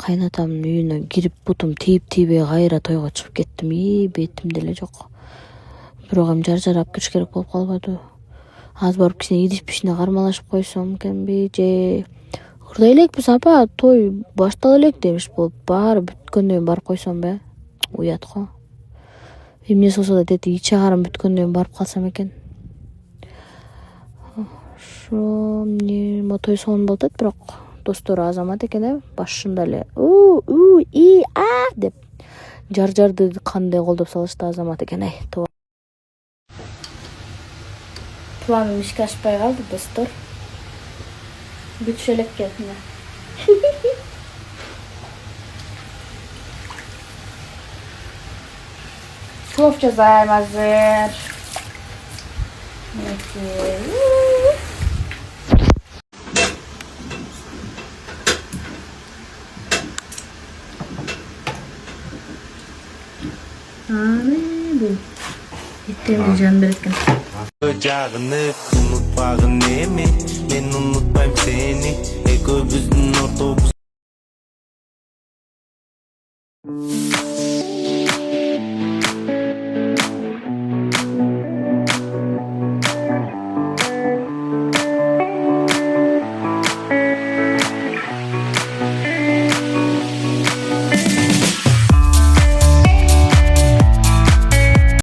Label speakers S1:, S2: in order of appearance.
S1: кайнатамдын үйүнө кирип бутум тийип кайра тойго чыгып кеттим. Бетим деле жок. Бирок эми жарап кириш керек болуп калбадыбы. Аз барып кичине идиш-бишине кармалашып койсом экенби же ырдай элекпиз апа, той баштала элек демиш болуп, баары бүткөндөн кийин барып койсом бе. Уят го. Эмне болсо да дети ич агарым бүткөндөн кийин барып калсам экен. Ошо эмне той сонун болот эт, бирок достору азамат экен башында эле деп жарды кандай колдоп салышты, азамат экен Планым ишке ашпай калды, достор. Бүтүшө элек экен. Плов жазайм азыр. Еттемге жан берет экен.
S2: Жагынып унутпагын эми, мен унутпайм сени, экөөбүздүн ортобуз.